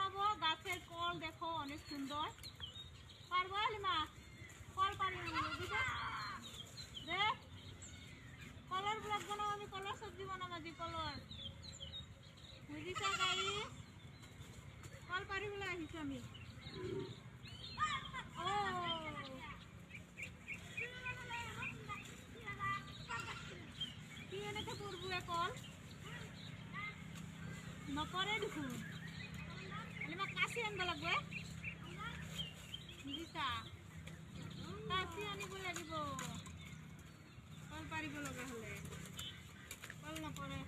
বানাবো গাছের কল দেখো অনেক সুন্দর পারবো লিমা কল পারি দেখ কলার ব্লগ বানাবো আমি কলার সবজি বানাবো আজি কলার বুঝিছা গাইস কল পারি বলে আহিছো আমি ও কি এনেকে করবো কল নকরে দেখুন লিমা কাশি আনব লাগবে বুঝিছা কাশি আনিব লাগিব কল পাৰিব লগা হলে কল নপৰে